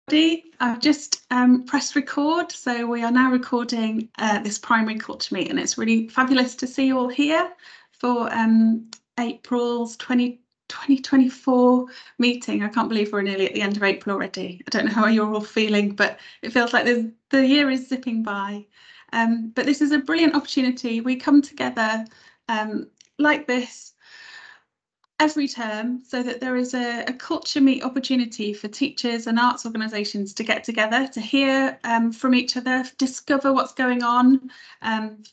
I've just pressed record, so we are now recording this Primary Culturemeet, and it's really fabulous to see you all here for April's 2024 meeting. I can't believe we're nearly at the end of April already. I don't know how you're all feeling, but it feels like the year is zipping by. But this is a brilliant opportunity. We come together like this every term so that there is a culture meet opportunity for teachers and arts organisations to get together, to hear from each other, discover what's going on,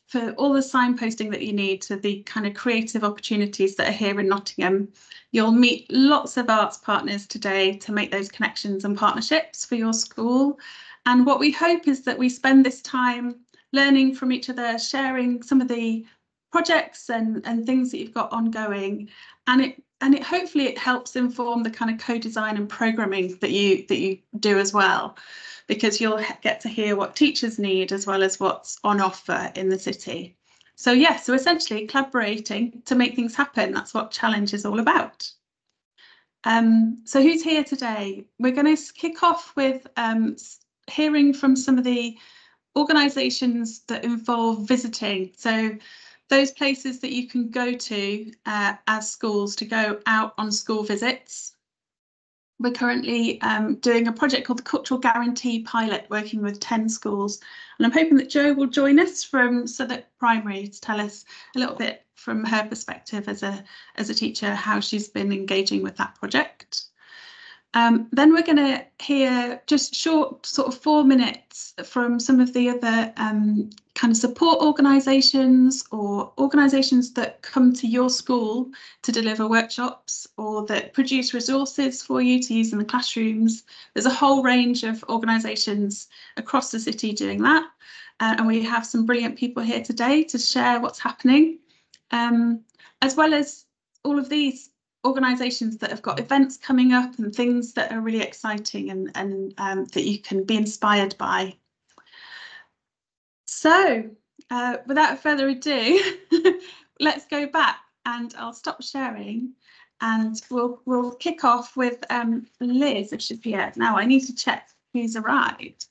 for all the signposting that you need to the kind of creative opportunities that are here in Nottingham. You'll meet lots of arts partners today to make those connections and partnerships for your school. And what we hope is that we spend this time learning from each other, sharing some of the projects and things that you've got ongoing, and it hopefully it helps inform the kind of co-design and programming that you do as well, because you'll get to hear what teachers need as well as what's on offer in the city. So so essentially collaborating to make things happen. That's what Challenge is all about. So who's here today? We're going to kick off with hearing from some of the organisations that involve visiting. So those places that you can go to as schools to go out on school visits. We're currently doing a project called the Cultural Guarantee Pilot, working with 10 schools. And I'm hoping that Jo will join us from Southwark Primary to tell us a little bit from her perspective as a teacher, how she's been engaging with that project. Then we're going to hear just short sort of 4 minutes from some of the other kind of support organisations or organisations that come to your school to deliver workshops or that produce resources for you to use in the classrooms. There's a whole range of organisations across the city doing that. And we have some brilliant people here today to share what's happening, as well as all of these organisations that have got events coming up and things that are really exciting and that you can be inspired by. So without further ado, let's go back, and I'll stop sharing and we'll kick off with Liz, if she's here. Now I need to check who's arrived.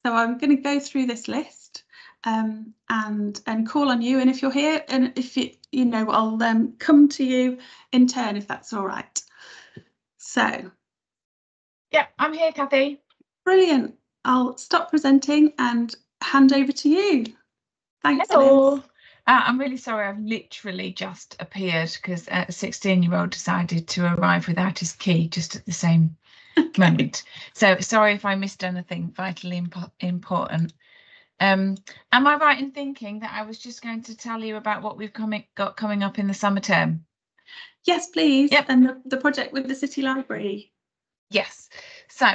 So I'm going to go through this list and call on you, and if you're here and if you know, I'll come to you in turn if that's all right. So yeah, I'm here, Kathy. Brilliant. I'll stop presenting and hand over to you. Thanks. Hello. Liz. I'm really sorry, I've literally just appeared because a 16-year-old decided to arrive without his key just at the same moment. So sorry if I missed anything vitally important. Am I right in thinking that I was just going to tell you about what we've got coming up in the summer term? Yes, please. Yep. And the project with the City Library. Yes. So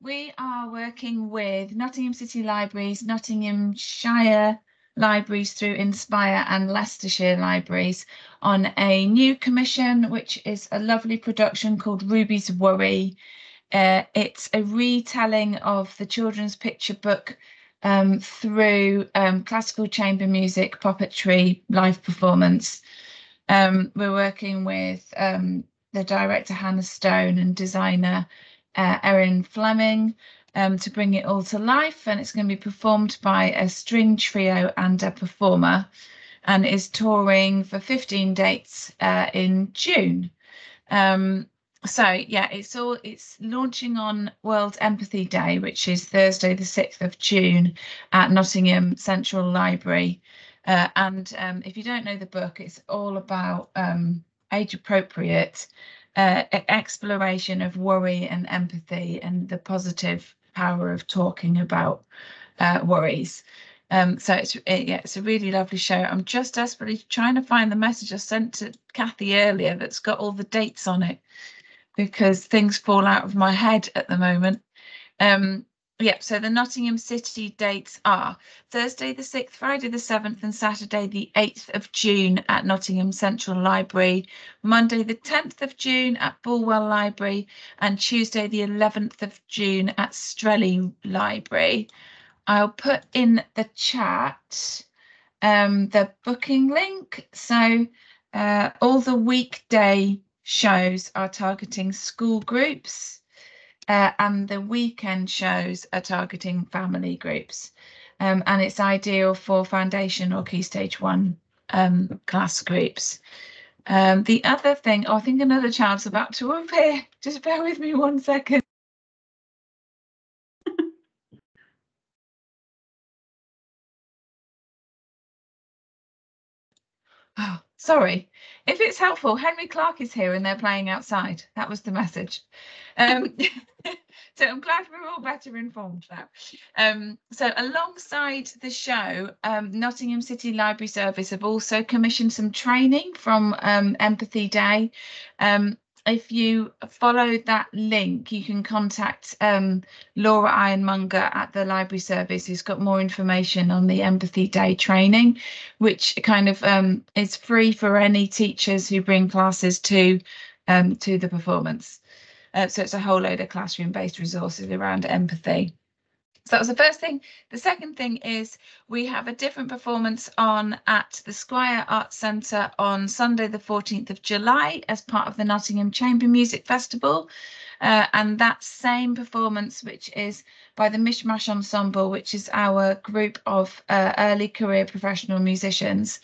we are working with Nottingham City Libraries, Nottinghamshire Libraries through Inspire and Leicestershire Libraries on a new commission, which is a lovely production called Ruby's Worry. It's a retelling of the children's picture book through classical chamber music, puppetry, live performance. We're working with the director Hannah Stone and designer Erin Fleming to bring it all to life, and it's going to be performed by a string trio and a performer, and is touring for 15 dates in June. So yeah, it's launching on World Empathy Day, which is Thursday the 6th of June at Nottingham Central Library. And if you don't know the book, it's all about age appropriate exploration of worry and empathy and the positive power of talking about worries. So it's a really lovely show. I'm just desperately trying to find the message I sent to Kathy earlier that's got all the dates on it, because things fall out of my head at the moment. So the Nottingham City dates are Thursday the 6th, Friday the 7th and Saturday the 8th of June at Nottingham Central Library, Monday the 10th of June at Bulwell Library, and Tuesday the 11th of June at Strelly Library. I'll put in the chat the booking link. So all the weekday shows are targeting school groups. and the weekend shows are targeting family groups, and it's ideal for foundation or key stage 1 class groups. The other thing, I think another child's about to appear. Just bear with me 1 second. Oh, sorry. If it's helpful, Henry Clark is here and they're playing outside. That was the message. So I'm glad we're all better informed now. So alongside the show, Nottingham City Library Service have also commissioned some training from Empathy Day. If you follow that link, you can contact Laura Ironmonger at the Library Service, who's got more information on the Empathy Day training, which kind of is free for any teachers who bring classes to the performance. So it's a whole load of classroom-based resources around empathy. So that was the first thing. The second thing is we have a different performance on at the Squire Arts Centre on Sunday the 14th of July as part of the Nottingham Chamber Music Festival. And that same performance, which is by the Mishmash Ensemble, which is our group of early career professional musicians.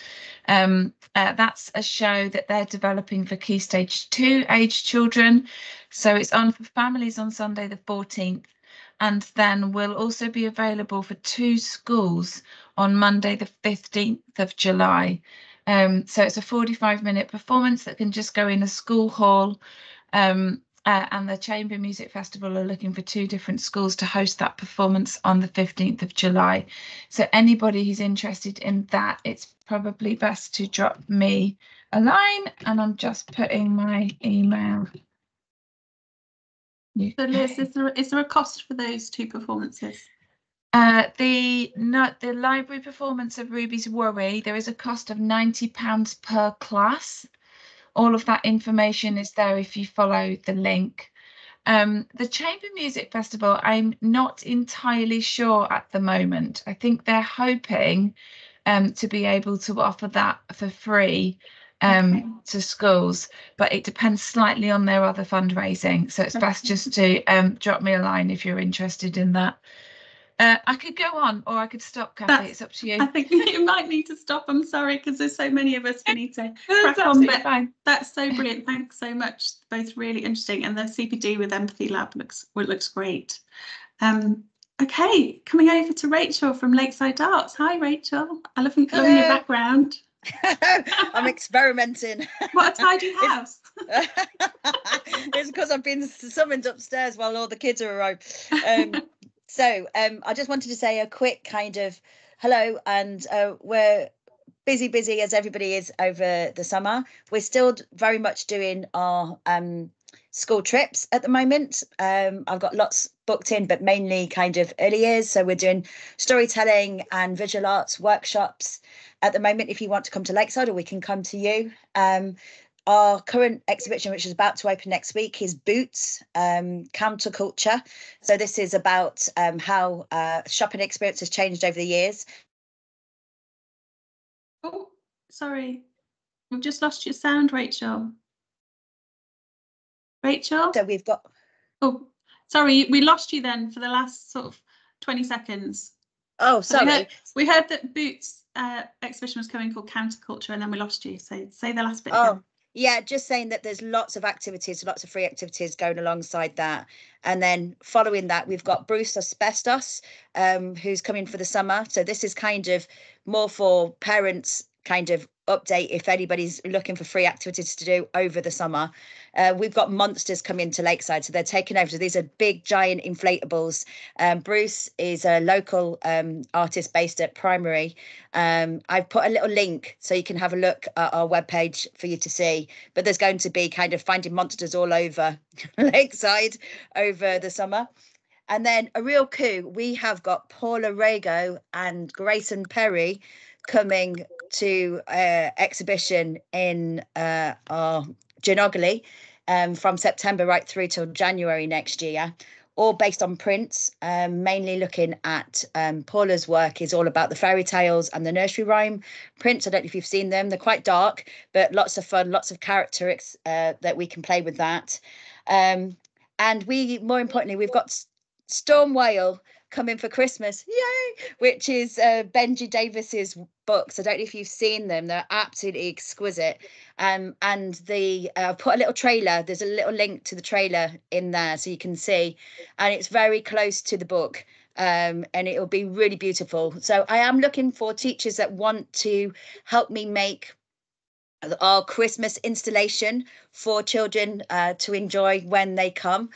That's a show that they're developing for Key Stage 2 age children. So it's on for families on Sunday the 14th. And then will also be available for 2 schools on Monday the 15th of July. So it's a 45-minute performance that can just go in a school hall. And the Chamber Music Festival are looking for 2 different schools to host that performance on the 15th of July. So anybody who's interested in that, it's probably best to drop me a line, and I'm just putting my email. So Liz, is there a cost for those 2 performances? The library performance of Ruby's Worry, there is a cost of £90 per class. All of that information is there if you follow the link. The Chamber Music Festival, I'm not entirely sure at the moment. I think they're hoping to be able to offer that for free to schools, but it depends slightly on their other fundraising. So it's best just to drop me a line if you're interested in that. I could go on, or I could stop, Kathy. It's up to you. I think you might need to stop. I'm sorry, because there's so many of us we need to That's absolutely fine. That's so brilliant. Thanks so much. Both really interesting, and the CPD with Empathy Lab looks great. Okay, coming over to Rachel from Lakeside Arts. Hi, Rachel. I love your background. I'm experimenting. What a tidy house. It's because I've been summoned upstairs while all the kids are around. So I just wanted to say a quick kind of hello, and we're busy as everybody is over the summer. We're still very much doing our school trips at the moment. I've got lots booked in, but mainly kind of early years. So we're doing storytelling and visual arts workshops at the moment. If you want to come to Lakeside, or we can come to you. Our current exhibition, which is about to open next week, is Boots, Counterculture. So this is about how shopping experience has changed over the years. Oh, sorry. We've just lost your sound, Rachel. Rachel? So we've got... Oh, sorry, we lost you then for the last sort of 20 seconds. Oh, sorry. We heard that Boots exhibition was coming called Counterculture, and then we lost you. So say the last bit again. Yeah, just saying that there's lots of activities, lots of free activities going alongside that. And then following that, we've got Bruce Asbestos, who's coming for the summer. So this is kind of more for parents, kind of update if anybody's looking for free activities to do over the summer. We've got monsters coming to Lakeside, so they're taking over. So these are big, giant inflatables. Bruce is a local artist based at Primary. I've put a little link so you can have a look at our webpage for you to see. But there's going to be kind of finding monsters all over Lakeside over the summer. And then a real coup, we have got Paula Rago and Grayson Perry coming to exhibition in our Ginogali from September right through till January next year, all based on prints, mainly looking at Paula's work is all about the fairy tales and the nursery rhyme prints. I don't know if you've seen them. They're quite dark, but lots of fun, lots of characters that we can play with that. And more importantly, we've got Storm Whale coming for Christmas, yay, which is Benji Davis's books. I don't know if you've seen them, they're absolutely exquisite. And I've put a little trailer, there's a little link to the trailer in there so you can see, and it's very close to the book. And it'll be really beautiful. So I am looking for teachers that want to help me make our Christmas installation for children to enjoy when they come.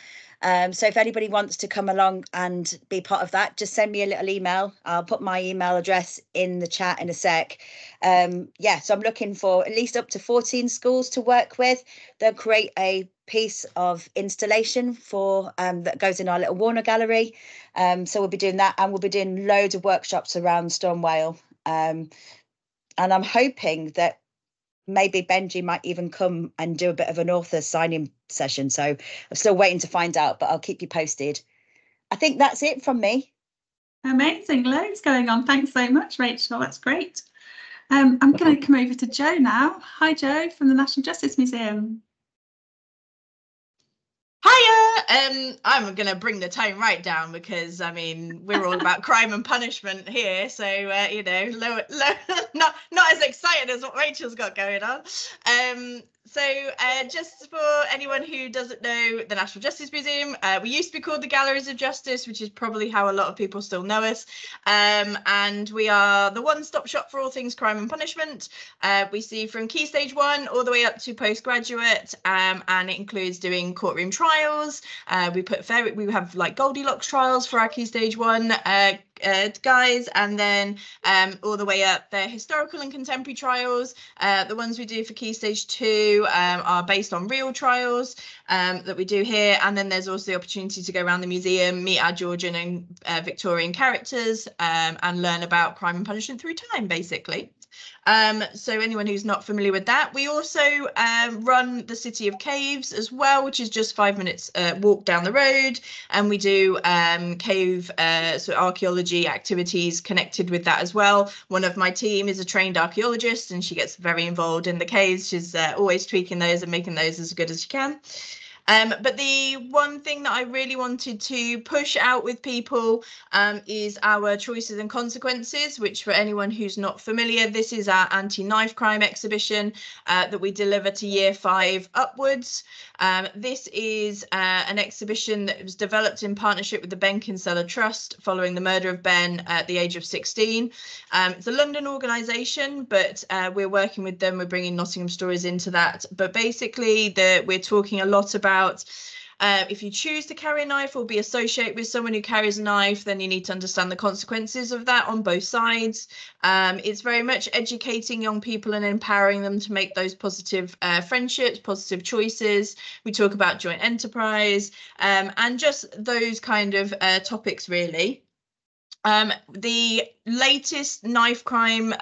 So if anybody wants to come along and be part of that, just send me a little email. I'll put my email address in the chat in a sec. Yeah, so I'm looking for at least up to 14 schools to work with. They'll create a piece of installation for that goes in our little Warner gallery. So we'll be doing that, and we'll be doing loads of workshops around Storm Whale. And I'm hoping that maybe Benji might even come and do a bit of an author signing session. So I'm still waiting to find out, but I'll keep you posted. I think that's it from me. Amazing, loads going on. Thanks so much, Rachel. That's great. I'm going to come over to Jo now. Hi, Jo from the National Justice Museum. Hiya! I'm going to bring the tone right down because, I mean, we're all about crime and punishment here. So, you know, not as excited as what Rachel's got going on. So just for anyone who doesn't know the National Justice Museum, we used to be called the Galleries of Justice, which is probably how a lot of people still know us. And we are the one-stop shop for all things crime and punishment. We see from Key Stage 1 all the way up to postgraduate, and it includes doing courtroom trials. We have like Goldilocks trials for our Key Stage 1 guys, and then all the way up they're historical and contemporary trials. The ones we do for Key Stage 2 are based on real trials that we do here, and then there's also the opportunity to go around the museum, meet our Georgian and Victorian characters, and learn about crime and punishment through time, basically. So anyone who's not familiar with that, we also run the City of Caves as well, which is just 5 minutes walk down the road, and we do cave so archaeology activities connected with that as well. One of my team is a trained archaeologist, and she gets very involved in the caves. She's always tweaking those and making those as good as she can. But the one thing that I really wanted to push out with people is our choices and consequences, which for anyone who's not familiar, this is our anti-knife crime exhibition that we deliver to Year 5 upwards. This is an exhibition that was developed in partnership with the Ben Kinsella Trust following the murder of Ben at the age of 16. It's a London organisation, but we're working with them. We're bringing Nottingham stories into that. But basically, we're talking a lot about if you choose to carry a knife or be associated with someone who carries a knife, then you need to understand the consequences of that on both sides. It's very much educating young people and empowering them to make those positive friendships, positive choices. We talk about joint enterprise and just those kind of topics, really. The latest knife crime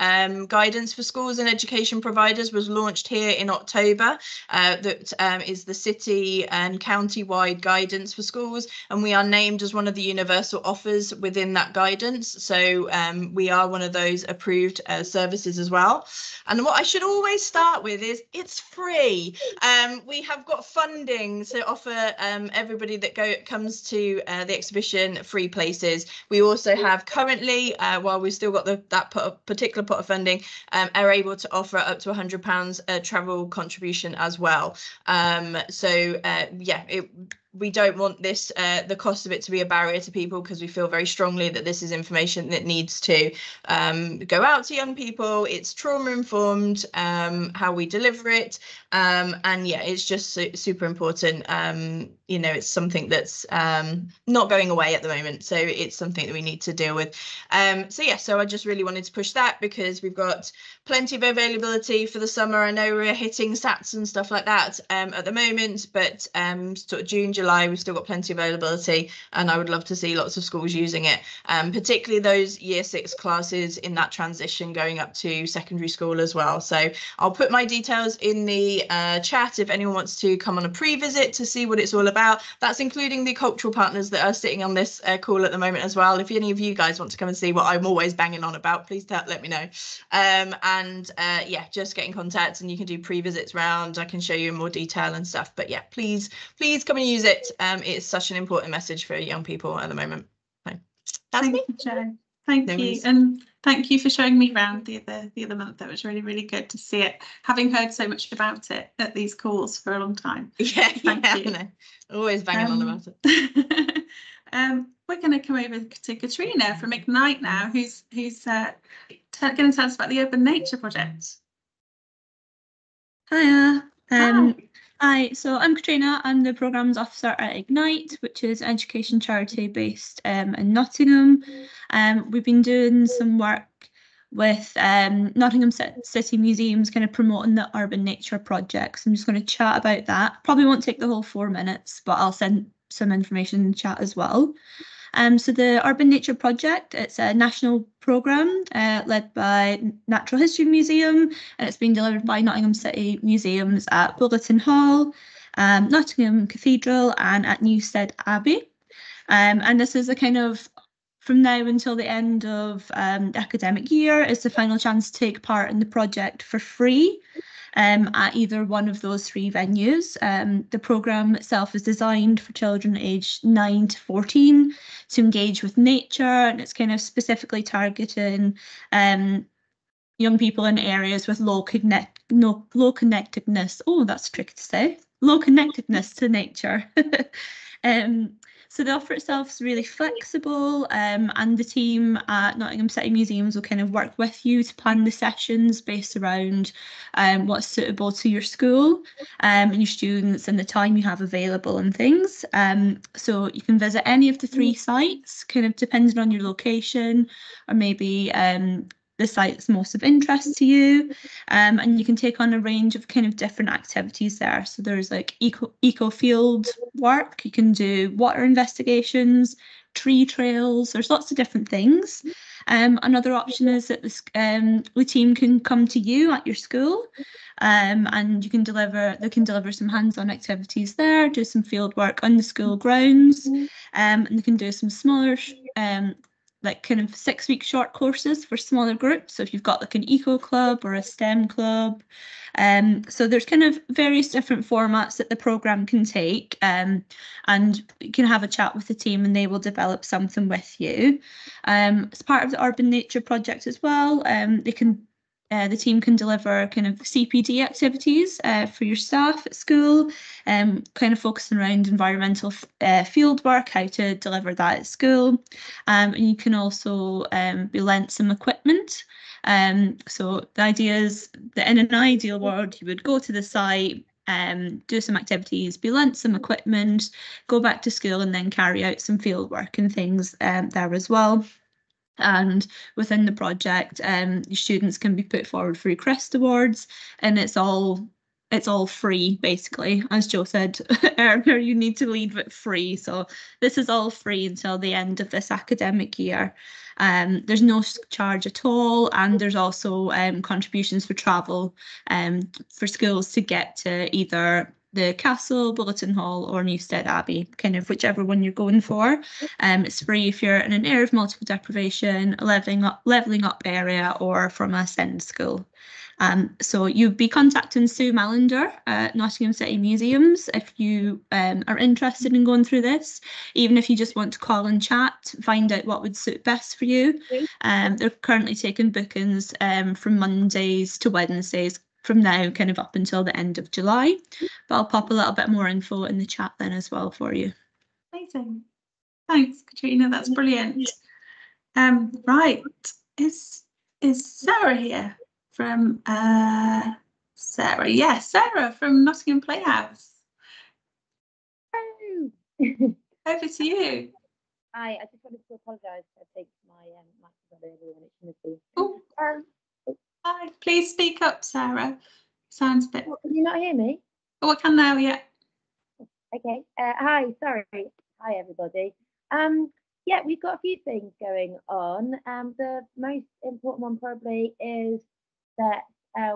guidance for schools and education providers was launched here in October. That is the city and county-wide guidance for schools, and we are named as one of the universal offers within that guidance. So we are one of those approved services as well. And what I should always start with is it's free. We have got funding to offer everybody that comes to the exhibition free places. We also have currently, while we've still got that particular pot of funding, are able to offer up to £100 travel contribution as well. Yeah, we don't want this the cost of it to be a barrier to people, because we feel very strongly that this is information that needs to go out to young people. It's trauma informed how we deliver it, and yeah, it's just super important. You know, it's something that's not going away at the moment, so it's something that we need to deal with. So yeah, so I just really wanted to push that because we've got plenty of availability for the summer. I know we're hitting SATs and stuff like that at the moment, but sort of June, July, we've still got plenty of availability, and I would love to see lots of schools using it, particularly those Year 6 classes in that transition going up to secondary school as well. So I'll put my details in the chat if anyone wants to come on a pre-visit to see what it's all about. That's including the cultural partners that are sitting on this call at the moment as well. If any of you guys want to come and see what I'm always banging on about, please let me know. And and yeah, just get in contact, and you can do pre-visits round. I can show you in more detail and stuff. But yeah, please come and use it. It's such an important message for young people at the moment. So that's Thank me. you, Jo. Thank No you, worries. and thank you for showing me around the other month. That was really, really good to see it, having heard so much about it at these calls for a long time. Yeah, Thank you. no, always banging on about it. We're going to come over to Catriona from Ignite now, who's going to tell us about the Urban Nature Project. Hiya. Hi. Hi, so I'm Catriona. I'm the Programmes Officer at Ignite, which is an education charity based in Nottingham. We've been doing some work with Nottingham City Museums, kind of promoting the Urban Nature Project. So I'm just going to chat about that. Probably won't take the whole 4 minutes, but I'll send some information in the chat as well. So the Urban Nature Project, it's a national programme led by Natural History Museum, and it's been delivered by Nottingham City Museums at Wollaton Hall, Nottingham Cathedral and at Newstead Abbey. And this is a kind of, from now until the end of the academic year, is the final chance to take part in the project for free. At either one of those 3 venues. The programme itself is designed for children aged 9 to 14 to engage with nature, and it's kind of specifically targeting young people in areas with low connectedness. Oh, that's tricky to say. Low connectedness to nature. So the offer itself is really flexible, and the team at Nottingham City Museums will kind of work with you to plan the sessions based around what's suitable to your school and your students and the time you have available and things. So you can visit any of the 3 sites, kind of depending on your location, or maybe the site that's most of interest to you, and you can take on a range of kind of different activities there. So there's like eco field work, you can do water investigations, tree trails, there's lots of different things. Another option is that the team can come to you at your school, and they can deliver some hands-on activities there, do some field work on the school grounds, and they can do some smaller like kind of 6-week short courses for smaller groups. So if you've got like an eco club or a STEM club, so there's kind of various different formats that the programme can take, and you can have a chat with the team and they will develop something with you. As part of the Urban Nature Project as well, the team can deliver kind of CPD activities for your staff at school, kind of focusing around environmental field work, how to deliver that at school. And you can also be lent some equipment. So the idea is that in an ideal world, you would go to the site, do some activities, be lent some equipment, go back to school and then carry out some field work and things there as well. And within the project, students can be put forward through Crest Awards, and it's all free, basically. As Jo said earlier, you need to lead with free. So this is all free until the end of this academic year. There's no charge at all, and there's also contributions for travel for schools to get to either the Castle, Wollaton Hall or Newstead Abbey, kind of whichever one you're going for. It's free if you're in an area of multiple deprivation, a levelling up area, or from a SEND school. So you'd be contacting Sue Mallender at Nottingham City Museums if you are interested in going through this, even if you just want to call and chat, find out what would suit best for you. They're currently taking bookings from Mondays to Wednesdays from now, kind of up until the end of July. But I'll pop a little bit more info in the chat then as well for you. Amazing. Thanks, Catriona. That's brilliant. Right, is Sarah here from Sarah? Yeah, Sarah from Nottingham Playhouse. Over to you. Hi, I just wanted to apologise. I think my mic was on earlier and it shouldn't be. Oh, hi. Please speak up, Sarah. Sounds a bit. Can you not hear me? Oh, I can now. Yeah. Okay. Hi. Sorry. Hi, everybody. Yeah, we've got a few things going on. The most important one probably is that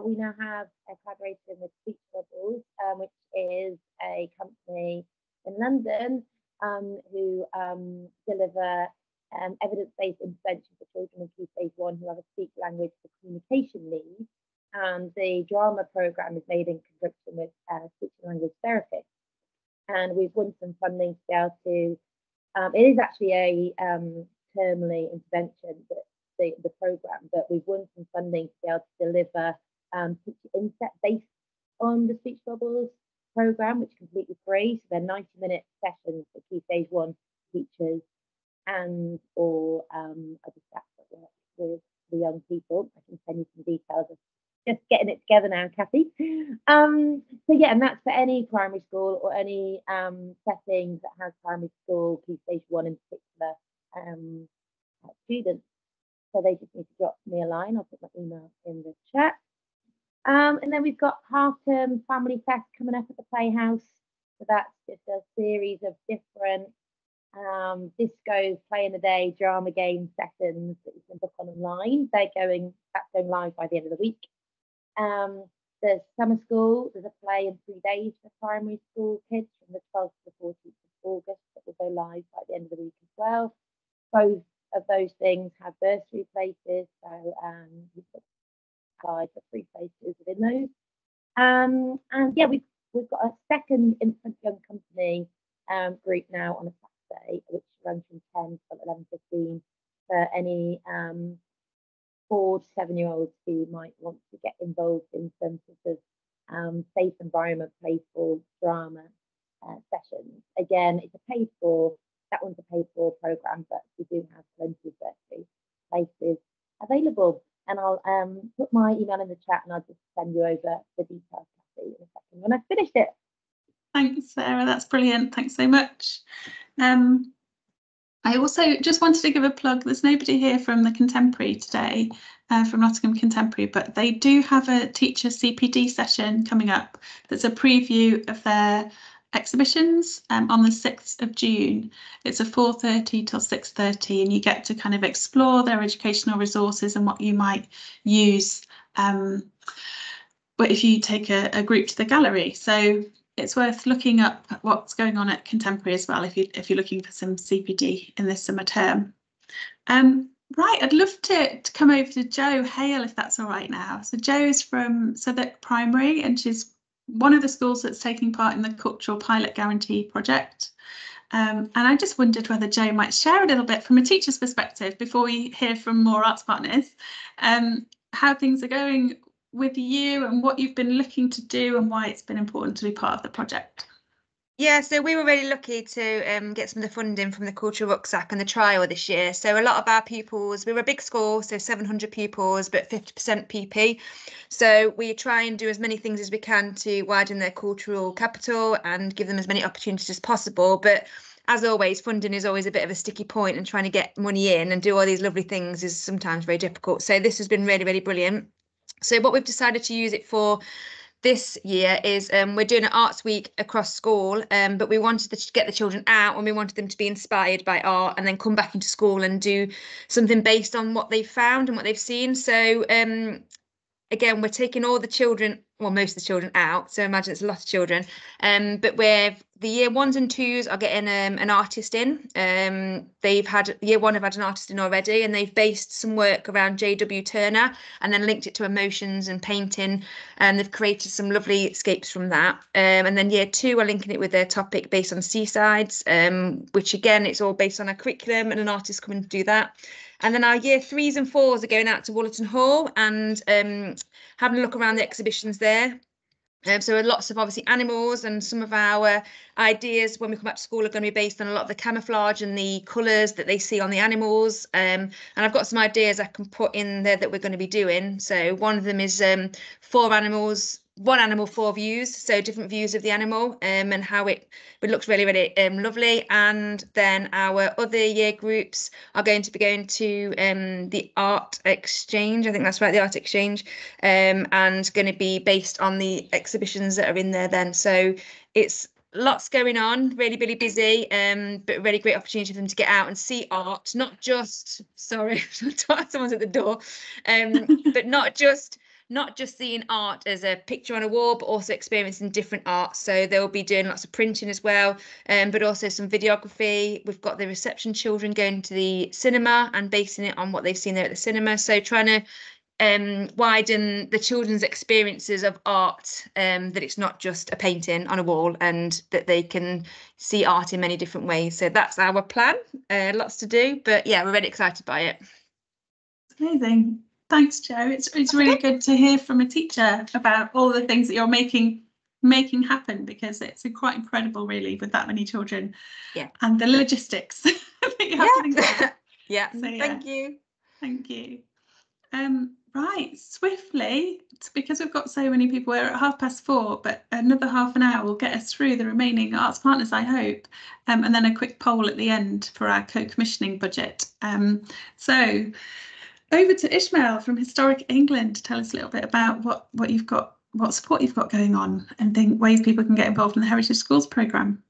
we now have a collaboration with Speech Bubbles, which is a company in London who deliver evidence-based intervention for children in Key Stage 1 who have a speech language or communication need. And the drama programme is made in conjunction with speech and language therapists. And we've won some funding to be able to, it is actually a termly intervention, but the programme, but we've won some funding to be able to deliver teacher inset based on the speech bubbles programme, which is completely free. So they're 90-minute sessions for Key Stage 1 teachers and or other staff that work with the young people. I can send you some details of just getting it together now, Kathy. So yeah, and that's for any primary school or any settings that has primary school, Key Stage 1 in particular, students. So they just need to drop me a line. I'll put my email in the chat. And then we've got half-term family fest coming up at the Playhouse. So that's just a series of different disco, play in the day, drama game sessions that you can book online. That's going live by the end of the week. There's summer school. There's a play in 3 days for primary school kids from the 12th to the 14th of August that will go live by the end of the week as well. Both of those things have bursary places, so you've got for 3 places within those. And yeah, we've got a second infant young company group now on a Saturday, which runs from 10 to 11:15 for any 4 to 7-year-olds who might want to get involved in some sort of safe environment, playful drama sessions. Again, it's that one's a paid for programme, but we do have plenty of bursary places available. And I'll put my email in the chat and I'll just send you over the details, Kathy, in a second when I've finished it. Thanks, Sarah. That's brilliant. Thanks so much. I also just wanted to give a plug. There's nobody here from the Contemporary today, from Nottingham Contemporary, but they do have a teacher CPD session coming up. That's a preview of their exhibitions on the 6th of June. It's a 4:30 till 6:30, and you get to kind of explore their educational resources and what you might use but if you take a group to the gallery. So it's worth looking up what's going on at Contemporary as well if you're looking for some CPD in this summer term. Right, I'd love to come over to Jo Hale if that's all right now. So Jo's from Southwark Primary, and she's one of the schools that's taking part in the Cultural Pilot Guarantee project. And I just wondered whether Jo might share a little bit from a teacher's perspective before we hear from more arts partners, how things are going with you and what you've been looking to do and why it's been important to be part of the project. Yeah, so we were really lucky to get some of the funding from the Cultural Rucksack and the trial this year. So a lot of our pupils, we were a big school, so 700 pupils, but 50% PP. So we try and do as many things as we can to widen their cultural capital and give them as many opportunities as possible. But as always, funding is always a bit of a sticky point, and trying to get money in and do all these lovely things is sometimes very difficult. So this has been really, really brilliant. So what we've decided to use it for this year is we're doing an arts week across school, but we wanted to get the children out and we wanted them to be inspired by art and then come back into school and do something based on what they've found and what they've seen. So again, we're taking all the children, well, most of the children out, so imagine it's a lot of children, but the year 1s and 2s are getting an artist in. They've had, year 1 have had an artist in already, and they've based some work around J.W. Turner and then linked it to emotions and painting, and they've created some lovely escapes from that. And then year 2 are linking it with their topic based on seasides, which again, it's all based on a curriculum and an artist coming to do that. And then our year 3s and 4s are going out to Wollaton Hall and having a look around the exhibitions there. So lots of obviously animals, and some of our ideas when we come back to school are going to be based on a lot of the camouflage and the colours that they see on the animals. And I've got some ideas I can put in there that we're going to be doing. So one of them is 4 animals, 1 animal, 4 views, so different views of the animal, and how it looks really, really lovely. And then our other year groups are going to be going to the art exchange, I think that's right, the art exchange, and going to be based on the exhibitions that are in there then. So it's lots going on, really, really busy, but really great opportunity for them to get out and see art, not just, sorry, someone's at the door, but not not just seeing art as a picture on a wall, but also experiencing different arts. So they'll be doing lots of printing as well, but also some videography. We've got the reception children going to the cinema and basing it on what they've seen there at the cinema. So trying to widen the children's experiences of art, that it's not just a painting on a wall, and that they can see art in many different ways. So that's our plan. Lots to do, but yeah, we're really excited by it. Amazing. Thanks, Jo. It's really good to hear from a teacher about all the things that you're making happen, because it's quite incredible, really, with that many children. Yeah. And the logistics that you have to think about. Yeah. So, Thank you. Thank you. Right, swiftly, because we've got so many people, we're at 4:30, but another half an hour will get us through the remaining arts partners, I hope, and then a quick poll at the end for our co-commissioning budget. So over to Ismail from Historic England to tell us a little bit about what you've got, what support you've got going on, and ways people can get involved in the Heritage Schools programme.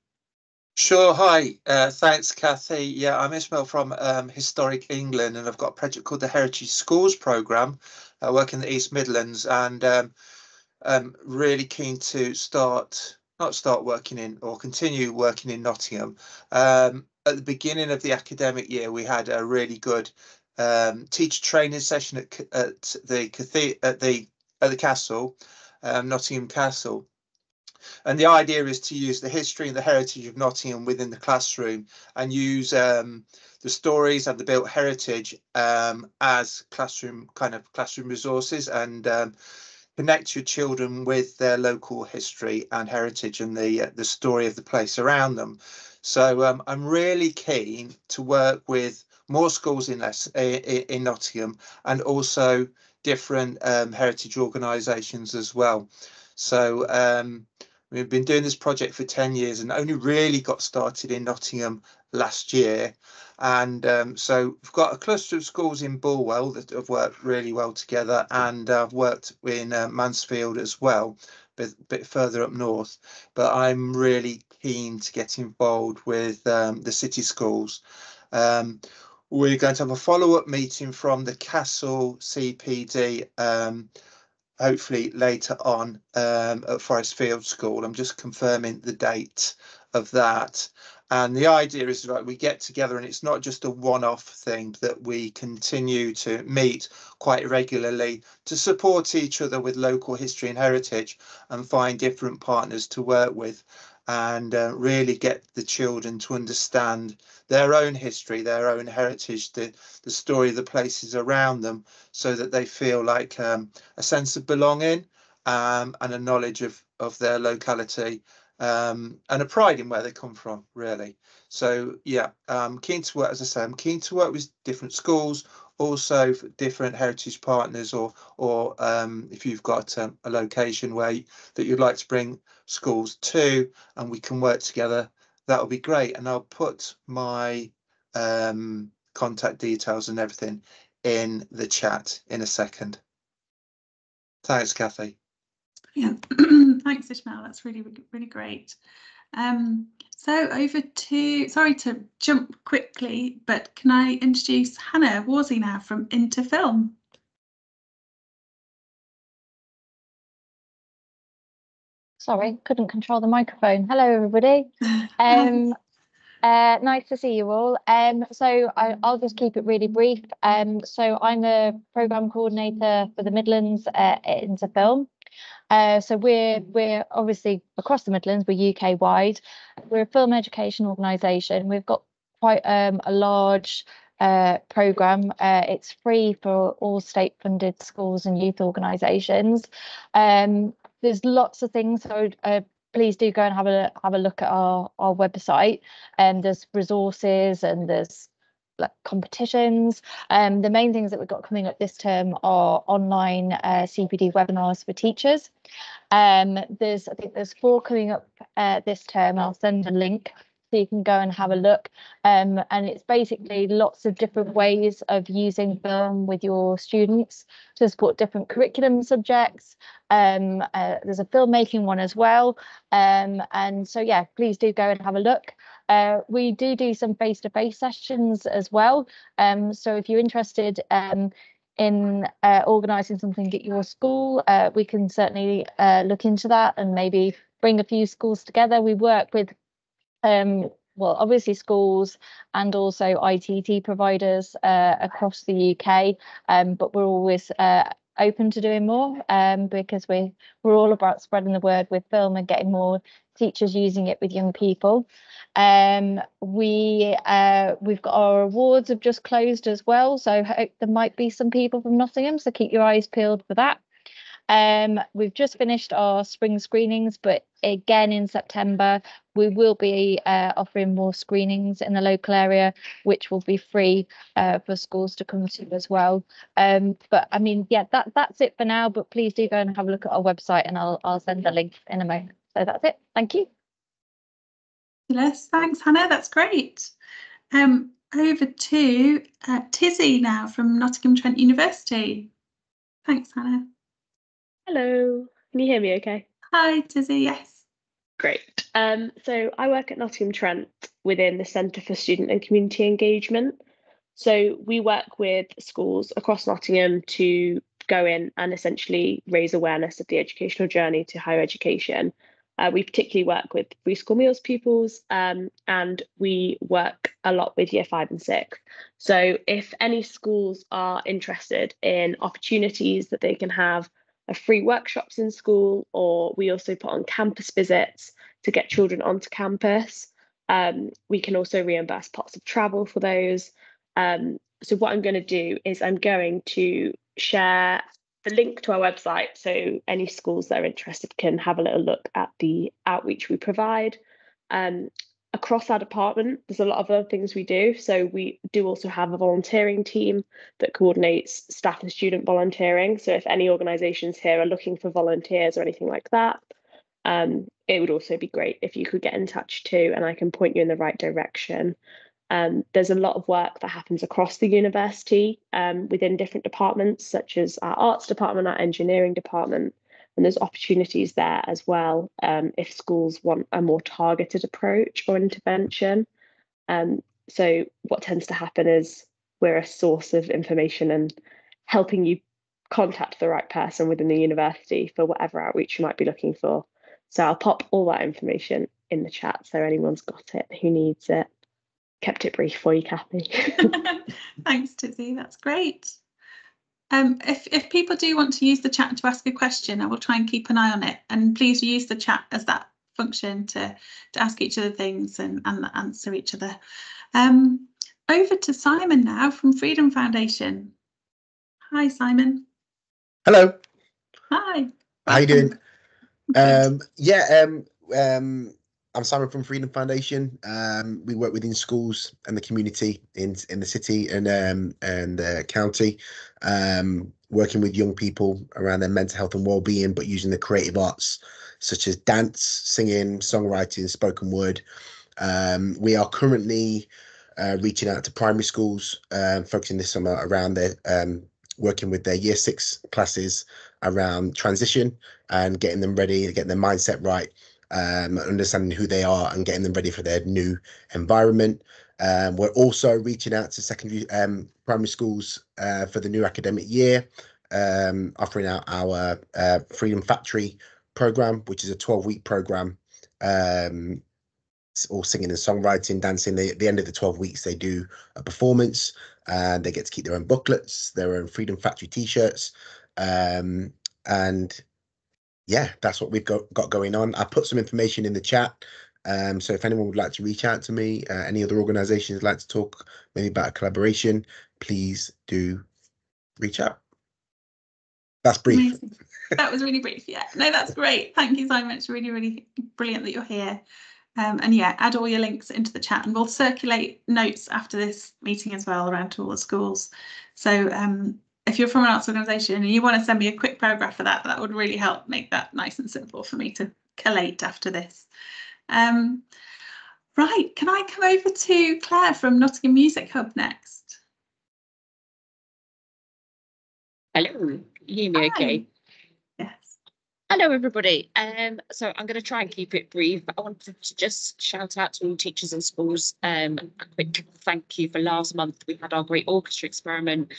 Sure. Hi. Thanks, Kathy. Yeah, I'm Ismail from Historic England, and I've got a project called the Heritage Schools programme. I work in the East Midlands, and I'm really keen to continue working in Nottingham. At the beginning of the academic year, we had a really good teacher training session at the castle, Nottingham Castle. And the idea is to use the history and the heritage of Nottingham within the classroom, and use the stories and the built heritage as classroom resources, and connect your children with their local history and heritage and the story of the place around them. So I'm really keen to work with more schools in Nottingham, and also different heritage organisations as well. So we've been doing this project for 10 years and only really got started in Nottingham last year. And so we've got a cluster of schools in Bulwell that have worked really well together, and I've worked in Mansfield as well, a bit further up north. But I'm really keen to get involved with the city schools. We're going to have a follow-up meeting from the Castle CPD hopefully later on at Forest Field School. I'm just confirming the date of that. And the idea is that we get together, and it's not just a one-off thing, that we continue to meet quite regularly to support each other with local history and heritage, and find different partners to work with, and really get the children to understand their own history, their own heritage, the story of the places around them, so that they feel like a sense of belonging, and a knowledge of their locality, and a pride in where they come from, really. So yeah, I'm keen to work, as I say, I'm keen to work with different schools, also for different heritage partners, or if you've got a location that you'd like to bring schools to, and we can work together, that would be great. And I'll put my contact details and everything in the chat in a second. Thanks, Kathy. Yeah, thanks, Ismail. That's really, really great. So over to, sorry to jump quickly, but can I introduce Hannah Worsey now from Into Film? Sorry, couldn't control the microphone. Hello, everybody. Nice to see you all. So I'll just keep it really brief. So I'm the programme coordinator for the Midlands at Into Film. So we're obviously across the Midlands, we're UK wide. We're a film education organisation. We've got quite a large programme. It's free for all state funded schools and youth organisations. There's lots of things, so please do go and have a look at our website. There's resources and there's like competitions. The main things that we've got coming up this term are online CPD webinars for teachers. I think there's 4 coming up this term. I'll send a link so you can go and have a look. And it's basically lots of different ways of using film with your students to support different curriculum subjects. There's a filmmaking one as well. And so, yeah, please do go and have a look. We do some face-to-face sessions as well. So if you're interested, in organising something at your school, we can certainly look into that and maybe bring a few schools together. We work with well, obviously schools and also ITT providers across the UK, but we're always open to doing more because we're all about spreading the word with film and getting more teachers using it with young people. We've got our awards have just closed as well, so hope there might be some people from Nottingham, so keep your eyes peeled for that. We've just finished our spring screenings, but again in September we will be offering more screenings in the local area, which will be free for schools to come to as well. But I mean, yeah, that's it for now, but please do go and have a look at our website, and I'll send the link in a moment. So that's it. Thank you. Yes, thanks, Hannah. That's great. Over to Tizzy now from Nottingham Trent University. Thanks, Hannah. Hello, can you hear me okay? Hi, Tizzy, yes. Great. So I work at Nottingham Trent within the Centre for Student and Community Engagement. So we work with schools across Nottingham to go in and essentially raise awareness of the educational journey to higher education. We particularly work with free school meals pupils, and we work a lot with year 5 and 6. So if any schools are interested in opportunities that they can have free workshops in school, or we also put on campus visits to get children onto campus. We can also reimburse pots of travel for those. So what I'm going to do is I'm going to share the link to our website, so any schools that are interested can have a little look at the outreach we provide. Across our department, there's a lot of other things we do. So we do also have a volunteering team that coordinates staff and student volunteering. So if any organisations here are looking for volunteers or anything like that, it would also be great if you could get in touch too, and I can point you in the right direction. There's a lot of work that happens across the university within different departments, such as our arts department, our engineering department, and there's opportunities there as well if schools want a more targeted approach or intervention. So what tends to happen is we're a source of information and helping you contact the right person within the university for whatever outreach you might be looking for. So I'll pop all that information in the chat so anyone's got it who needs it. Kept it brief for you, Kathy. Thanks, Tizzy. That's great. If people do want to use the chat to ask a question, I will try and keep an eye on it. And please use the chat as that function to ask each other things and answer each other. Over to Simon now from Freedom Foundation. Hi, Simon. Hello. Hi. How you doing? I'm Simon from Freedom Foundation. We work within schools and the community in the city and county, working with young people around their mental health and well-being, but using the creative arts such as dance, singing, songwriting, spoken word. We are currently reaching out to primary schools, focusing this summer around their working with their year 6 classes around transition and getting them ready, getting their mindset right. Understanding who they are and getting them ready for their new environment. We're also reaching out to secondary primary schools for the new academic year, offering out our Freedom Factory program, which is a 12-week program, all singing and songwriting, dancing. At the end of the 12 weeks, they do a performance, and they get to keep their own booklets, their own Freedom Factory t-shirts, and yeah, that's what we've got going on. I put some information in the chat, so if anyone would like to reach out to me, any other organisations would like to talk maybe about a collaboration, please do reach out. That's brief. Amazing. That was really brief. Yeah, no, that's great. Thank you so much. Really, really brilliant that you're here. And yeah, add all your links into the chat, and we'll circulate notes after this meeting as well around to all the schools. So if you're from an arts organisation and you want to send me a quick paragraph for that, that would really help make that nice and simple for me to collate after this. Right, can I come over to Claire from Nottingham Music Hub next? Hello, can you hear me okay? Yes. Hello everybody. So I'm going to try and keep it brief, but I wanted to just shout out to all teachers and schools a quick thank you for last month. We had our great orchestra experiment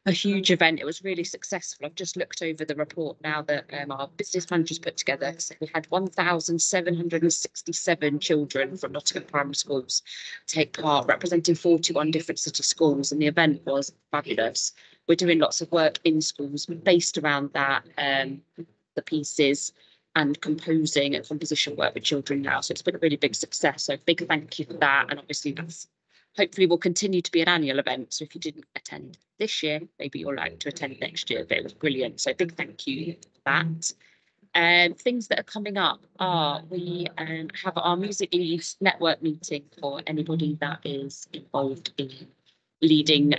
a huge event. It was really successful. I've just looked over the report now that our business managers put together. So we had 1,767 children from Nottingham primary schools take part, representing 41 different city schools, and the event was fabulous. We're doing lots of work in schools based around that, the pieces and composing and composition work with children now. So it's been a really big success. So big thank you for that. And obviously that's hopefully will continue to be an annual event. So if you didn't attend this year, maybe you'll like to attend next year, but it was brilliant. So big thank you for that. Things that are coming up are we have our Music Leads network meeting for anybody that is involved in leading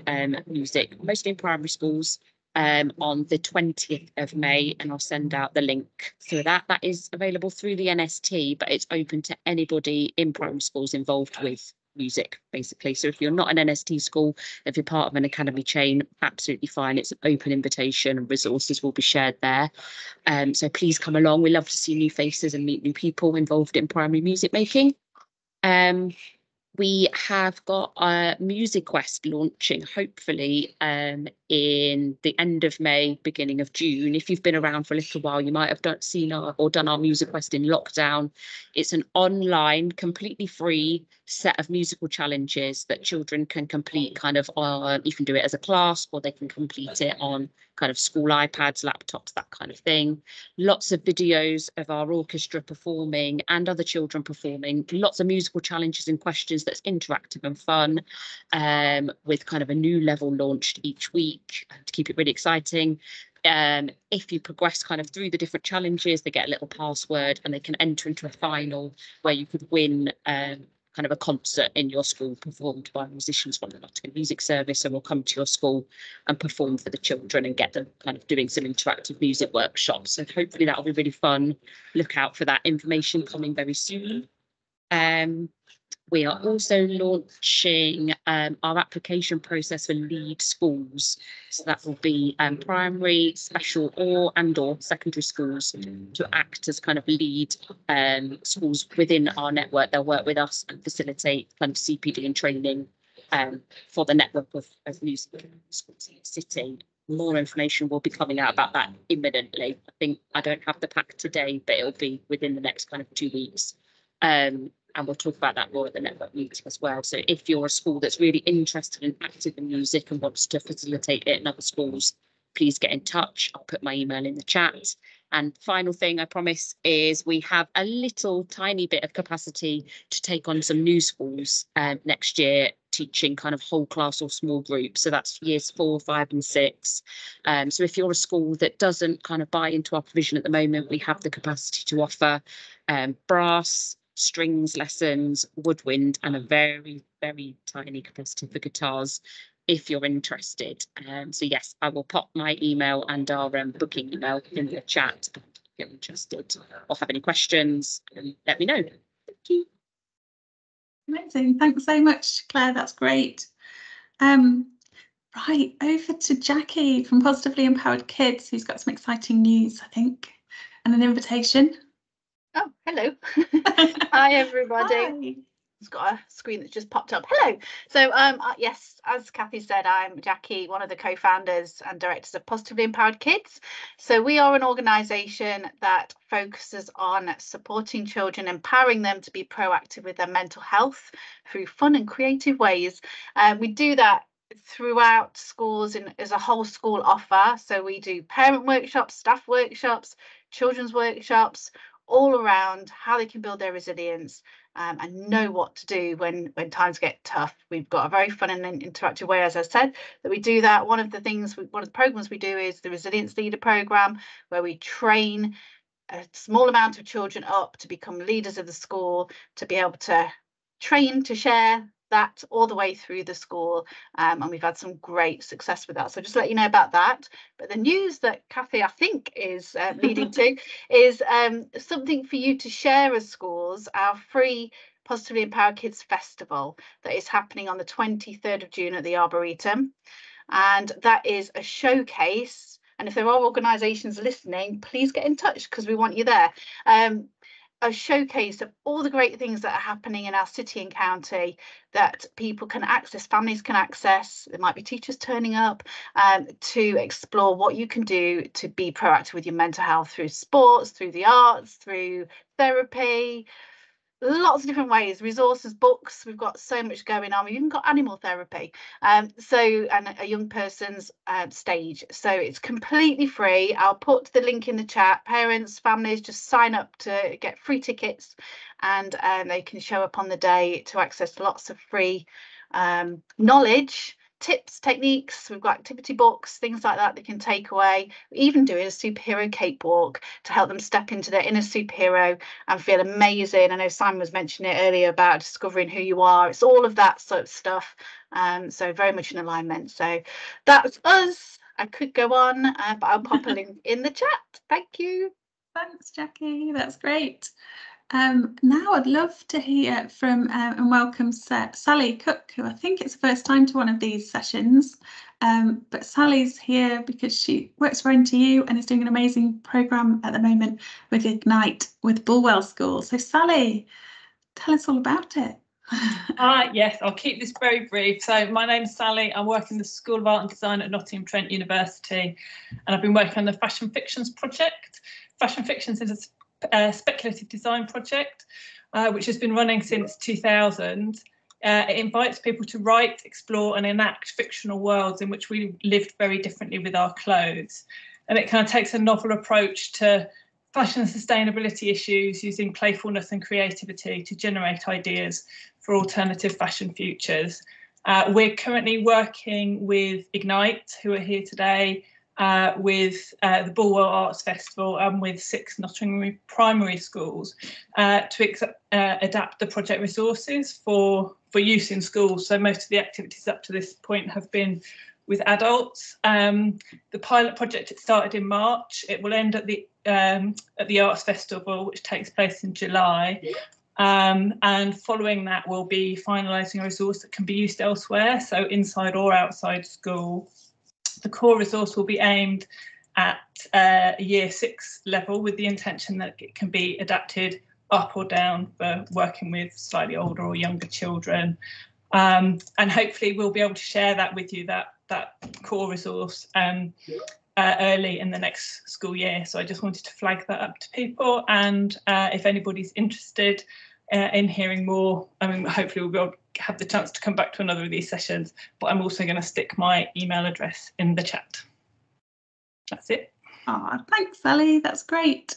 music, mostly in primary schools, on the 20th of May, and I'll send out the link through that. That is available through the NST, but it's open to anybody in primary schools involved with music, basically. So if you're not an NST school, if you're part of an academy chain, absolutely fine. It's an open invitation and resources will be shared there. So please come along. We love to see new faces and meet new people involved in primary music making. We have got a Music Quest launching, hopefully, in the end of May, beginning of June. If you've been around for a little while, you might have seen or done our Music Quest in lockdown. It's an online, completely free set of musical challenges that children can complete kind of on, you can do it as a class, or they can complete it on kind of school iPads, laptops, that kind of thing. Lots of videos of our orchestra performing and other children performing, lots of musical challenges and questions that's interactive and fun, with kind of a new level launched each week to keep it really exciting. If you progress kind of through the different challenges, they get a little password and they can enter into a final where you could win kind of a concert in your school performed by musicians from the Nottingham Music Service, and will come to your school and perform for the children and get them kind of doing some interactive music workshops. So hopefully that will be really fun. Look out for that information coming very soon. We are also launching our application process for lead schools. So that will be primary, special or secondary schools to act as kind of lead schools within our network. They'll work with us and facilitate kind of CPD and training for the network of music schools in the city. More information will be coming out about that imminently. I think I don't have the pack today, but it'll be within the next kind of 2 weeks. And we'll talk about that more at the network meeting as well. So if you're a school that's really interested and active in music and wants to facilitate it in other schools, please get in touch. I'll put my email in the chat. And final thing I promise is we have a little tiny bit of capacity to take on some new schools next year, teaching kind of whole class or small groups. So that's years 4, 5 and 6. So if you're a school that doesn't kind of buy into our provision at the moment, we have the capacity to offer brass, strings lessons, woodwind, and a very, very tiny capacity for guitars if you're interested. So yes, I will pop my email and our booking email in the chat if you're interested or have any questions, let me know. Thank you. Amazing. Thanks so much, Claire. That's great. Right, over to Jackie from Positively Empowered Kids, who's got some exciting news, I think, and an invitation. Oh, hello. Hi, everybody. Hi. It's got a screen that just popped up. Hello. So, yes, as Kathy said, I'm Jackie, one of the co-founders and directors of Positively Empowered Kids. So we are an organisation that focuses on supporting children, empowering them to be proactive with their mental health through fun and creative ways. We do that throughout schools and as a whole school offer. So we do parent workshops, staff workshops, children's workshops, all around how they can build their resilience and know what to do when times get tough. We've got a very fun and interactive way, as I said, that we do that. One of the programs we do is the Resilience Leader program, where we train a small amount of children up to become leaders of the school, to be able to train to share that all the way through the school, and we've had some great success with that. So just to let you know about that. But the news that Kathy, I think, is leading to is something for you to share as schools, our free Positively Empowered Kids Festival that is happening on the 23rd of June at the Arboretum. And that is a showcase. And if there are organisations listening, please get in touch because we want you there. a showcase of all the great things that are happening in our city and county that people can access, families can access. There might be teachers turning up to explore what you can do to be proactive with your mental health through sports, through the arts, through therapy, lots of different ways, resources, books. We've got so much going on. We've even got animal therapy, and a young person's stage. So it's completely free. I'll put the link in the chat. Parents, families, just sign up to get free tickets, and they can show up on the day to access lots of free knowledge, tips, techniques. We've got activity books, things like that they can take away. We're even doing a superhero cakewalk to help them step into their inner superhero and feel amazing. I know Simon was mentioning it earlier about discovering who you are. It's all of that sort of stuff. So very much in alignment. So that's us. I could go on, but I'll pop a link in the chat. Thank you. Thanks, Jackie. That's great. Now I'd love to hear from and welcome Sally Cooke, who I think it's the first time to one of these sessions. But Sally's here because she works for NTU and is doing an amazing programme at the moment with Ignite with Bulwell School. So Sally, tell us all about it. Yes, I'll keep this very brief. So my name's Sally. I work in the School of Art and Design at Nottingham Trent University, and I've been working on the Fashion Fictions project. Fashion Fictions is a speculative design project which has been running since 2000. It invites people to write, explore and enact fictional worlds in which we lived very differently with our clothes. And it kind of takes a novel approach to fashion and sustainability issues using playfulness and creativity to generate ideas for alternative fashion futures. We're currently working with Ignite, who are here today, with the Bulwell Arts Festival and with 6 Nottingham primary schools to adapt the project resources for use in schools. So most of the activities up to this point have been with adults. The pilot project, it started in March. It will end at the Arts Festival, which takes place in July. And following that, we'll be finalising a resource that can be used elsewhere, so inside or outside school. The core resource will be aimed at year 6 level with the intention that it can be adapted up or down for working with slightly older or younger children. And hopefully we'll be able to share that with you, that core resource early in the next school year. So I just wanted to flag that up to people, and if anybody's interested in hearing more, I mean, hopefully we'll be able to have the chance to come back to another of these sessions, but I'm also going to stick my email address in the chat. That's it. Oh, thanks, Sally. That's great.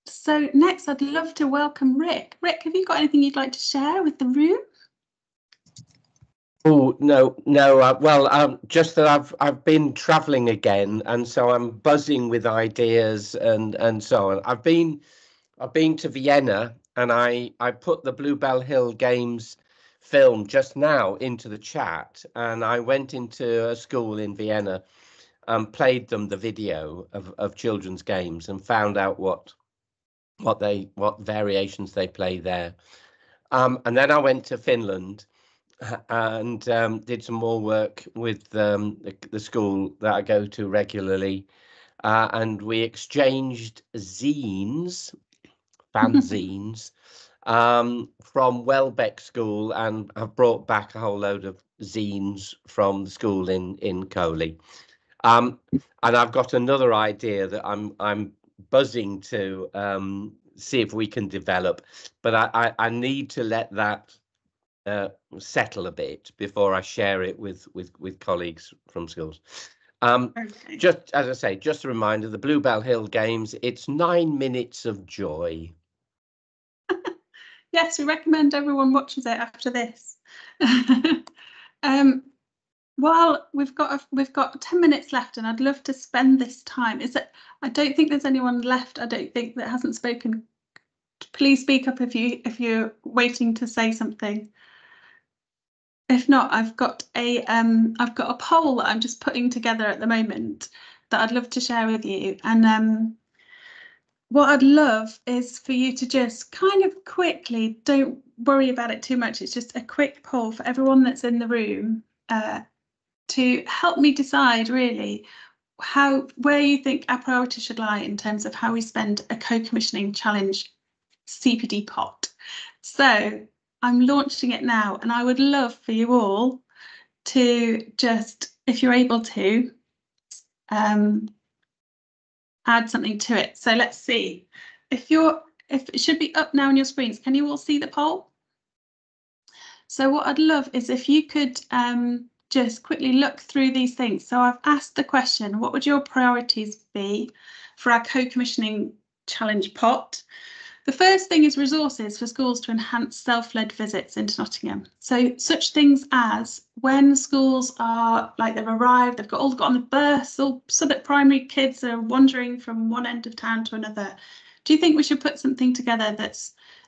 So next, I'd love to welcome Rick. Rick, have you got anything you'd like to share with the room? Oh, no. Well, just that I've been travelling again, and so I'm buzzing with ideas and so on. I've been to Vienna, and I put the Bluebell Hill Games film just now into the chat, and I went into a school in Vienna and played them the video of children's games and found out what variations they play there. And then I went to Finland and did some more work with the school that I go to regularly, and we exchanged zines, fanzines, from Welbeck School, and have brought back a whole load of zines from the school in Coley. And I've got another idea that I'm buzzing to see if we can develop, but I need to let that settle a bit before I share it with colleagues from schools. Okay. Just as I say, just a reminder, the Bluebell Hill Games, it's 9 minutes of joy. Yes, we recommend everyone watches it after this. Well, we've got 10 minutes left, and I'd love to spend this time. I don't think there's anyone left. I don't think that hasn't spoken. Please speak up if you're waiting to say something. If not, I've got a poll that I'm just putting together at the moment that I'd love to share with you. And what I'd love is for you to just kind of quickly, don't worry about it too much. It's just a quick poll for everyone that's in the room to help me decide really where you think our priority should lie in terms of how we spend a co-commissioning challenge CPD pot. So I'm launching it now, and I would love for you all to just, if you're able to, add something to it. So let's see. If it should be up now on your screens, can you all see the poll? So what I'd love is if you could just quickly look through these things. So I've asked the question, what would your priorities be for our co-commissioning challenge pot? The first thing is resources for schools to enhance self-led visits into Nottingham. So such things as when schools are like they've arrived, they've all got on the bus, all Southwark primary kids are wandering from one end of town to another. Do you think we should put something together that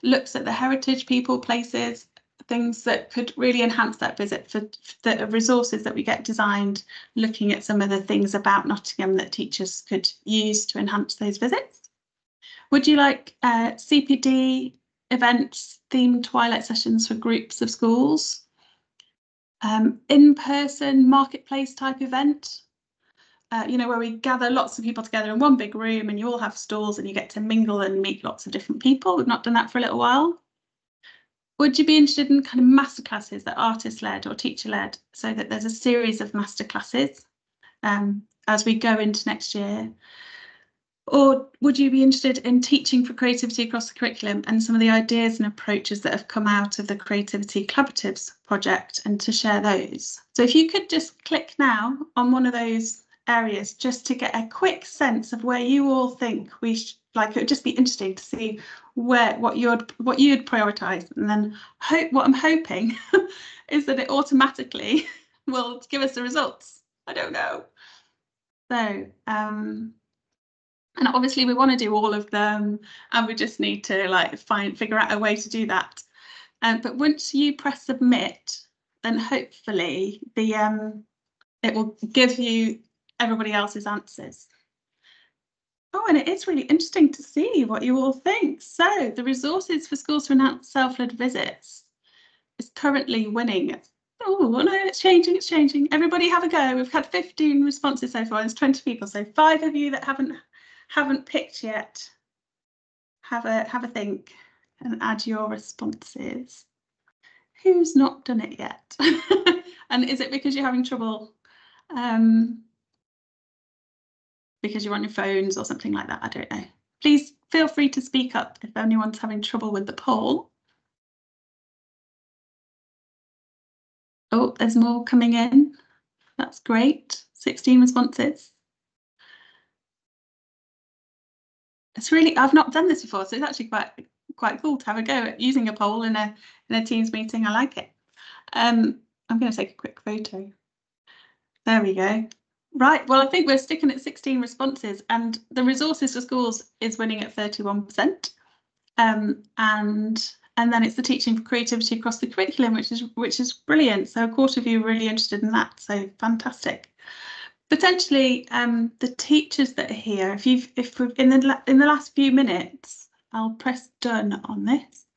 looks at the heritage, people, places, things that could really enhance that visit, for the resources that we get designed, looking at some of the things about Nottingham that teachers could use to enhance those visits? Would you like CPD events, themed twilight sessions for groups of schools? In-person marketplace type event, you know, where we gather lots of people together in one big room and you all have stalls and you get to mingle and meet lots of different people. We've not done that for a little while. Would you be interested in kind of masterclasses that are artist-led or teacher-led, so that there's a series of masterclasses as we go into next year? Or would you be interested in teaching for creativity across the curriculum and some of the ideas and approaches that have come out of the Creativity Collaboratives project, and to share those? So if you could just click now on one of those areas just to get a quick sense of where you all think we should, like, it would just be interesting to see what you'd prioritise, and then what I'm hoping is that it automatically will give us the results. I don't know. So and obviously we want to do all of them, and we just need to like figure out a way to do that. But once you press submit, then hopefully it will give you everybody else's answers. Oh, and it is really interesting to see what you all think. So the resources for schools to enhance self-led visits is currently winning. Oh no, it's changing. Everybody have a go. We've had 15 responses so far. There's 20 people. So 5 of you that haven't picked yet, have a think and add your responses. Who's not done it yet? And is it because you're having trouble because you're on your phones or something like that? I don't know. Please feel free to speak up if anyone's having trouble with the poll. Oh, there's more coming in. That's great. 16 responses. It's really, I've not done this before, so it's actually quite cool to have a go at using a poll in a Teams meeting. I like it. I'm going to take a quick photo. There we go. Right, well, I think we're sticking at 16 responses, and the resources for schools is winning at 31%. And then it's the teaching for creativity across the curriculum, which is brilliant. So a quarter of you are really interested in that. So fantastic. Potentially, the teachers that are here, if in the last few minutes, I'll press done on this.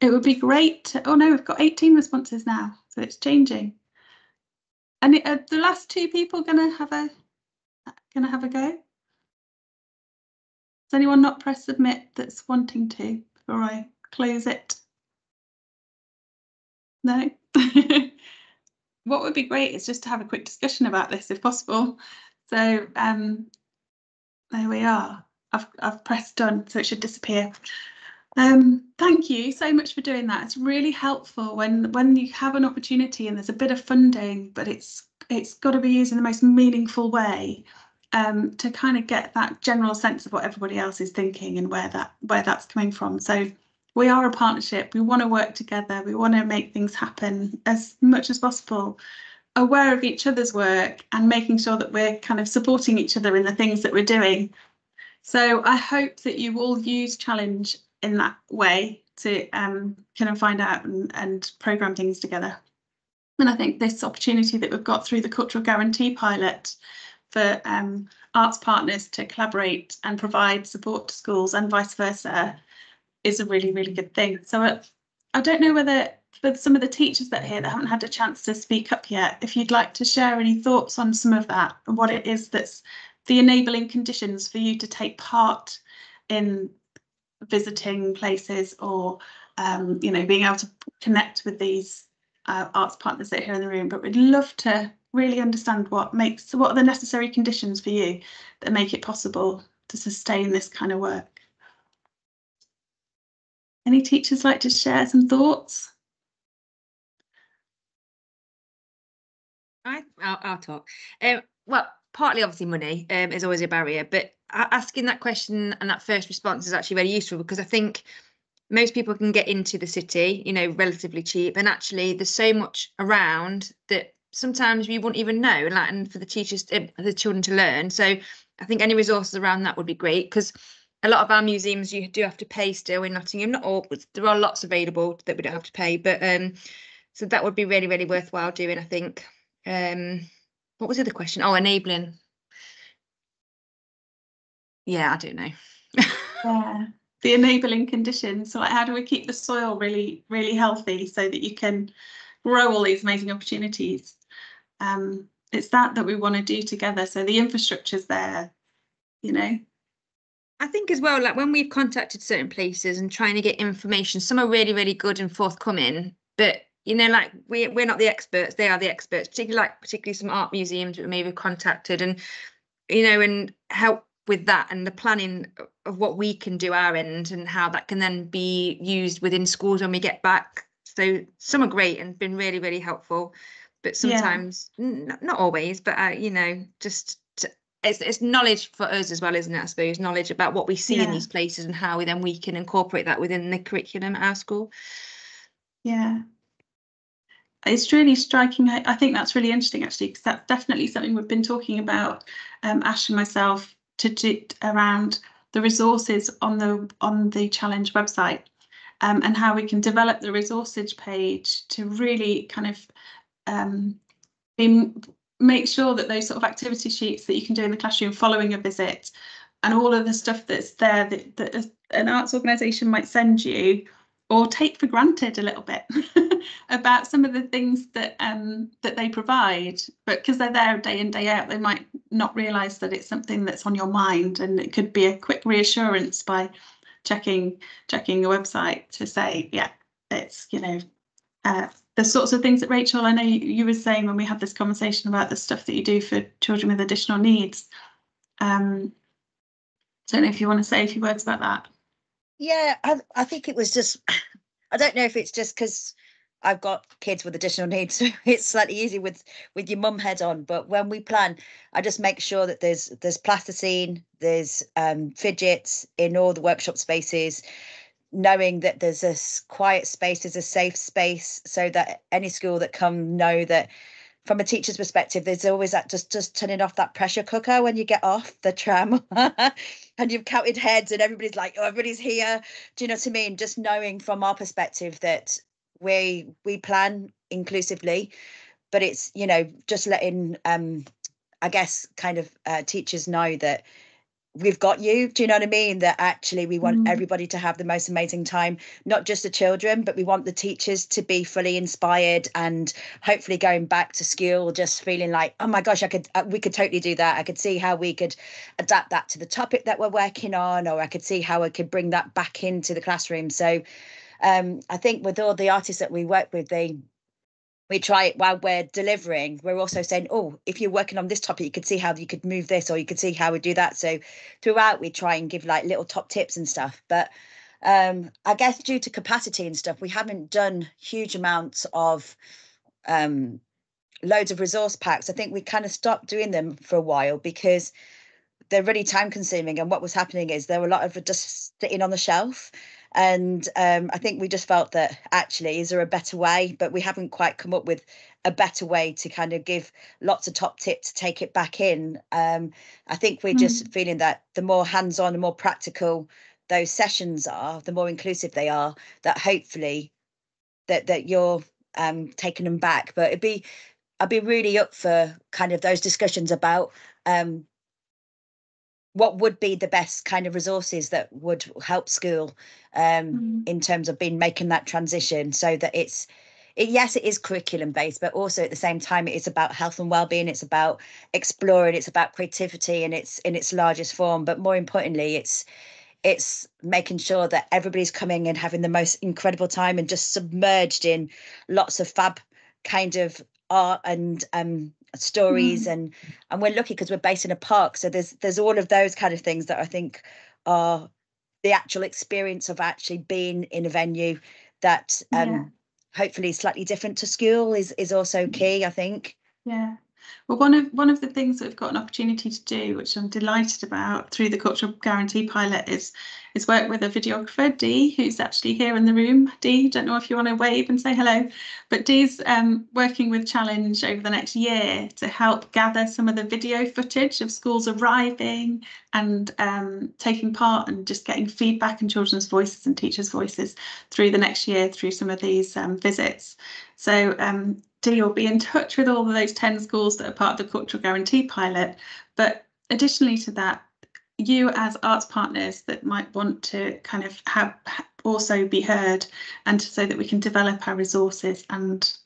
It would be great to, oh no, we've got 18 responses now, so it's changing. And the last 2 people gonna have a go? Has anyone not pressed submit that's wanting to before I close it? No. What would be great is just to have a quick discussion about this if possible. So there we are. I've pressed done, so it should disappear. Thank you so much for doing that. It's really helpful when you have an opportunity and there's a bit of funding, but it's got to be used in the most meaningful way, to kind of get that general sense of what everybody else is thinking and where that's coming from. So we are a partnership. We want to work together. We want to make things happen as much as possible, aware of each other's work and making sure that we're kind of supporting each other in the things that we're doing. So I hope that you all use Challenge in that way to kind of find out and programme things together. And I think this opportunity that we've got through the Cultural Guarantee pilot for arts partners to collaborate and provide support to schools and vice versa is a really, really good thing. So I don't know whether for some of the teachers that are here that haven't had a chance to speak up yet, if you'd like to share any thoughts on some of that and what it is that's the enabling conditions for you to take part in visiting places, or you know, being able to connect with these arts partners that are here in the room. But we'd love to really understand what are the necessary conditions for you that make it possible to sustain this kind of work. Any teachers like to share some thoughts? I'll talk. Well, partly obviously money is always a barrier, but asking that question and that first response is actually very useful, because I think most people can get into the city, you know, relatively cheap, and actually there's so much around that sometimes we wouldn't even know, like, and for the teachers, the children to learn. So I think any resources around that would be great, because a lot of our museums you do have to pay still in Nottingham. Not all, but there are lots available that we don't have to pay. But so that would be really, really worthwhile doing, I think. What was the other question? Oh, enabling. Yeah, I don't know. Yeah, the enabling conditions. So like, how do we keep the soil really, really healthy so that you can grow all these amazing opportunities? It's that we want to do together. So the infrastructure's there, you know. I think as well, like when we've contacted certain places and trying to get information, some are really, really good and forthcoming, but you know, like we're not the experts, they are the experts, particularly some art museums that we maybe contacted, and you know, and help with that and the planning of what we can do our end and how that can then be used within schools when we get back. So some are great and been really, really helpful, but sometimes not always, but you know, just it's knowledge for us as well, isn't it? I suppose knowledge about what we see in these places and how we can incorporate that within the curriculum at our school. Yeah, it's really striking. I think that's really interesting, actually, because that's definitely something we've been talking about, Ash and myself, to do around the resources on the challenge website, and how we can develop the resources page to really kind of make sure that those sort of activity sheets that you can do in the classroom following a visit, and all of the stuff that's there that an arts organisation might send you or take for granted a little bit about some of the things that that they provide, but because they're there day in, day out, they might not realise that it's something that's on your mind, and it could be a quick reassurance by checking the website to say, yeah, it's, you know, the sorts of things that Rachel, I know you were saying when we had this conversation about the stuff that you do for children with additional needs. Don't know if you want to say a few words about that. Yeah, I think it was just, I don't know if it's just because I've got kids with additional needs, so it's slightly easier with your mum head on. But when we plan, I just make sure that there's plasticine, there's fidgets in all the workshop spaces, knowing that there's a quiet space, there's a safe space, so that any school that come know that from a teacher's perspective, there's always that just turning off that pressure cooker when you get off the tram and you've counted heads and everybody's like, oh, everybody's here. Do you know what I mean? Just knowing from our perspective that we plan inclusively, but it's, you know, just letting, I guess, kind of teachers know that we've got you. Do you know what I mean? That actually we want everybody to have the most amazing time, not just the children, but we want the teachers to be fully inspired and hopefully going back to school just feeling like, oh my gosh, we could totally do that. I could see how we could adapt that to the topic that we're working on, or I could see how I could bring that back into the classroom. So I think with all the artists that we work with, we try it while we're delivering. We're also saying, oh, if you're working on this topic, you could see how you could move this, or you could see how we do that. So throughout, we try and give like little top tips and stuff. But I guess due to capacity and stuff, we haven't done huge amounts of loads of resource packs. I think we kind of stopped doing them for a while because they're really time consuming. And what was happening is there were a lot of just sitting on the shelf. And I think we just felt that actually, is there a better way? But we haven't quite come up with a better way to kind of give lots of top tips to take it back in. I think we're just feeling that the more hands-on, the more practical those sessions are, the more inclusive they are, that hopefully that you're taking them back. But I'd be really up for kind of those discussions about what would be the best kind of resources that would help school in terms of making that transition, so that it's yes, it is curriculum based, but also at the same time, it is about health and well-being. It's about exploring, it's about creativity in its largest form. But more importantly, it's making sure that everybody's coming and having the most incredible time and just submerged in lots of fab kind of art and stories. And we're lucky because we're based in a park, so there's all of those kind of things that I think are the actual experience of actually being in a venue that hopefully is slightly different to school is also key, I think. Yeah. Well, one of the things that we've got an opportunity to do, which I'm delighted about through the Cultural Guarantee pilot, is work with a videographer, Dee, who's actually here in the room. Dee, don't know if you want to wave and say hello, but Dee's working with Challenge over the next year to help gather some of the video footage of schools arriving and taking part and just getting feedback and children's voices and teachers' voices through the next year through some of these visits. So Dee will be in touch with all of those 10 schools that are part of the Cultural Guarantee pilot. But additionally to that, you as arts partners that might want to kind of have also be heard, and so that we can develop our resources and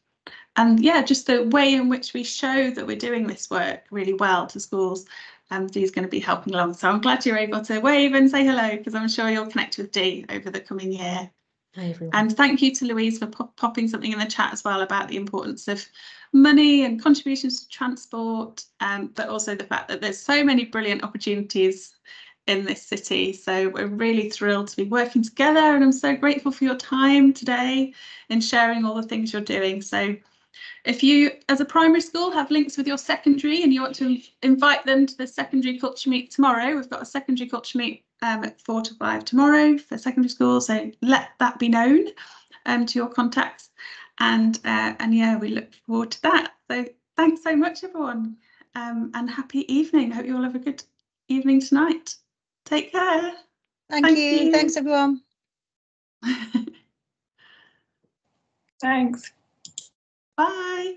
yeah, just the way in which we show that we're doing this work really well to schools. Dee's going to be helping along. So I'm glad you're able to wave and say hello, because I'm sure you'll connect with Dee over the coming year. Hi, everyone. And thank you to Louise for popping something in the chat as well about the importance of money and contributions to transport, but also the fact that there's so many brilliant opportunities in this city. So we're really thrilled to be working together, and I'm so grateful for your time today in sharing all the things you're doing. So if you, as a primary school, have links with your secondary and you want to invite them to the secondary culture meet tomorrow, we've got a secondary culture meet at 4 to 5 tomorrow for secondary school. So let that be known to your contacts. And yeah, we look forward to that. So thanks so much, everyone, and happy evening. Hope you all have a good evening tonight. Take care. Thank you. Thanks, everyone. Thanks. Bye.